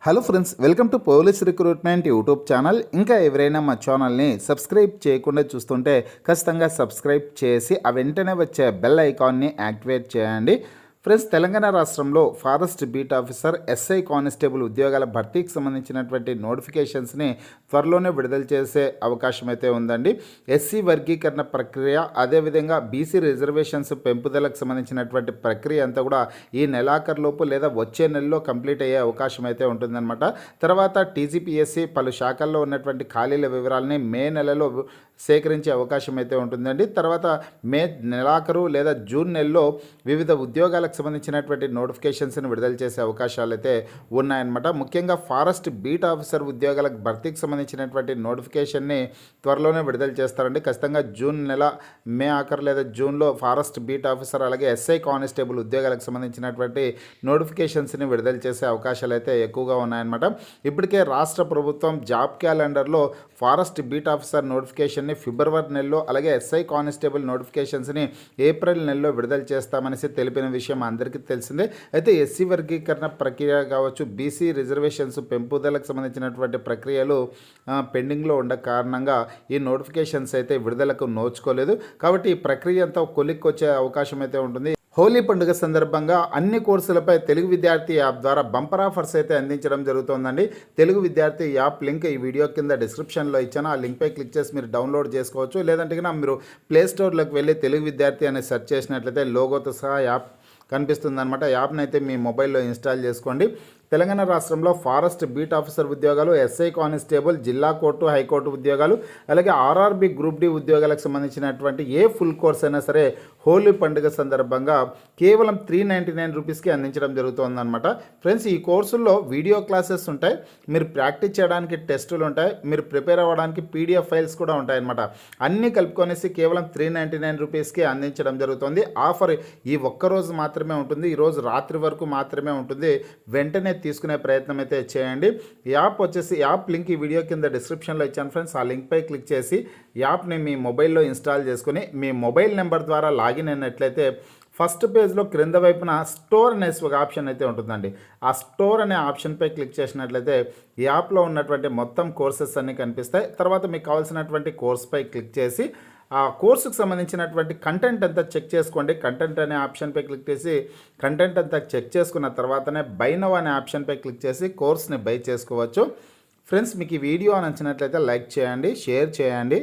Hello friends, welcome to police recruitment YouTube channel. ఇంకా ఎవరైనా మా ఛానల్ని సబ్స్క్రైబ్ చేయకుండా చూస్తుంటే ఖచ్చితంగా సబ్స్క్రైబ్ చేసి ఆ వెంటనే వచ్చే బెల్ ఐకాన్ని యాక్టివేట్ చేయండి. ఫ్రెండ్స్, తెలంగాణ రాష్ట్రంలో forest beat officer, SI constable ఉద్యోగాల భర్తీకి సంబంధించినటువంటి నోటిఫికేషన్స్ని త్వరలోనే విడుదల చేసే అవకాశం అయితే ఉందండి. ఎస్సీ వర్గీకరణ ప్రక్రియ, అదేవిధంగా బీసీ రిజర్వేషన్స్ పెంపుదలకు సంబంధించినటువంటి ప్రక్రియ అంతా కూడా ఈ నెలాఖరులోపు లేదా వచ్చే నెలలో కంప్లీట్ అయ్యే అవకాశం అయితే ఉంటుందన్నమాట. తర్వాత టీజీపీఎస్సీ పలు శాఖల్లో ఉన్నటువంటి ఖాళీల వివరాలని మే నెలలో సేకరించే అవకాశం అయితే ఉంటుందండి. తర్వాత మే నెలాఖరు లేదా జూన్ నెలలో వివిధ ఉద్యోగాలకు సంబంధించినటువంటి నోటిఫికేషన్స్ని విడుదల చేసే అవకాశాలు అయితే ఉన్నాయన్నమాట. ముఖ్యంగా ఫారెస్ట్ బీట్ ఆఫీసర్ ఉద్యోగాలకు భర్తీకి సంబంధించినటువంటి నోటిఫికేషన్ని త్వరలోనే విడుదల చేస్తారండి. ఖచ్చితంగా జూన్ నెల మే ఆఖరు లేదా జూన్లో ఫారెస్ట్ బీట్ ఆఫీసర్ అలాగే ఎస్ఐ కానిస్టేబుల్ ఉద్యోగాలకు సంబంధించినటువంటి నోటిఫికేషన్స్ని విడుదల చేసే అవకాశాలు అయితే ఎక్కువగా ఉన్నాయన్నమాట. ఇప్పటికే రాష్ట్ర ప్రభుత్వం జాబ్ క్యాలెండర్లో ఫారెస్ట్ బీట్ ఆఫీసర్ నోటిఫికేషన్ని ఫిబ్రవరి నెలలో అలాగే ఎస్ఐ కానిస్టేబుల్ నోటిఫికేషన్స్ని ఏప్రిల్ నెలలో విడుదల చేస్తామనేసి తెలిపిన విషయం అందరికీ తెలిసిందే. అయితే ఎస్సీ వర్గీకరణ ప్రక్రియ కావచ్చు, బీసీ రిజర్వేషన్స్ పెంపుదలకు సంబంధించినటువంటి ప్రక్రియలు పెండింగ్లో ఉండ కారణంగా ఈ నోటిఫికేషన్స్ అయితే విడుదలకు నోచుకోలేదు. కాబట్టి ఈ ప్రక్రియ అంతా కొలిక్కొచ్చే అవకాశం అయితే ఉంటుంది. హోలీ పండుగ సందర్భంగా అన్ని కోర్సులపై తెలుగు విద్యార్థి యాప్ ద్వారా బంపర్ ఆఫర్స్ అయితే అందించడం జరుగుతుందండి. తెలుగు విద్యార్థి యాప్ లింక్ ఈ వీడియో కింద డిస్క్రిప్షన్లో ఇచ్చాను. ఆ లింక్పై క్లిక్ చేసి మీరు డౌన్లోడ్ చేసుకోవచ్చు. లేదంటే మీరు ప్లే స్టోర్లోకి వెళ్ళి తెలుగు విద్యార్థి అని సెర్చ్ చేసినట్లయితే లోగోతో సహా యాప్ కనిపిస్తుంది అనమాట. యాప్ని అయితే మీ మొబైల్లో ఇన్స్టాల్ చేసుకోండి. తెలంగాణ రాష్ట్రంలో ఫారెస్ట్ బీట్ ఆఫీసర్ ఉద్యోగాలు, ఎస్ఐ కానిస్టేబుల్, జిల్లా కోర్టు, హైకోర్టు ఉద్యోగాలు, అలాగే ఆర్ఆర్బీ గ్రూప్ డి ఉద్యోగాలకు సంబంధించినటువంటి ఏ ఫుల్ కోర్స్ అయినా సరే హోలీ పండుగ సందర్భంగా కేవలం 399 రూపీస్కి అందించడం జరుగుతుందన్నమాట. ఫ్రెండ్స్, ఈ కోర్సుల్లో వీడియో క్లాసెస్ ఉంటాయి, మీరు ప్రాక్టీస్ చేయడానికి టెస్టులు ఉంటాయి, మీరు ప్రిపేర్ అవ్వడానికి పీడిఎఫ్ ఫైల్స్ కూడా ఉంటాయన్నమాట. అన్నీ కలుపుకొనేసి కేవలం 399 రూపీస్కి అందించడం జరుగుతుంది. ఆఫర్ ఈ ఒక్కరోజు మాత్రమే ఉంటుంది, ఈరోజు రాత్రి వరకు మాత్రమే ఉంటుంది. వెంటనే తీసుకునే ప్రయత్నం అయితే చేయండి. యాప్ వచ్చేసి యాప్ లింక్ ఈ వీడియో కింద డిస్క్రిప్షన్లో ఇచ్చాను ఫ్రెండ్స్. ఆ లింక్పై క్లిక్ చేసి యాప్ని మీ మొబైల్లో ఇన్స్టాల్ చేసుకుని మీ మొబైల్ నెంబర్ ద్వారా లాగిన్ అయినట్లయితే ఫస్ట్ పేజ్లో క్రింద వైపున స్టోర్ అనే ఒక ఆప్షన్ అయితే ఉంటుందండి. ఆ స్టోర్ అనే ఆప్షన్పై క్లిక్ చేసినట్లయితే యాప్లో ఉన్నటువంటి మొత్తం కోర్సెస్ అన్నీ కనిపిస్తాయి. తర్వాత మీకు కావాల్సినటువంటి కోర్స్పై క్లిక్ చేసి ఆ కోర్సుకు సంబంధించినటువంటి కంటెంట్ అంతా చెక్ చేసుకోండి. కంటెంట్ అనే ఆప్షన్పై క్లిక్ చేసి కంటెంట్ అంతా చెక్ చేసుకున్న తర్వాతనే బై నౌ అనే ఆప్షన్పై క్లిక్ చేసి కోర్స్ని బై చేసుకోవచ్చు. ఫ్రెండ్స్, మీకు ఈ వీడియో నచ్చినట్లయితే లైక్ చేయండి, షేర్ చేయండి.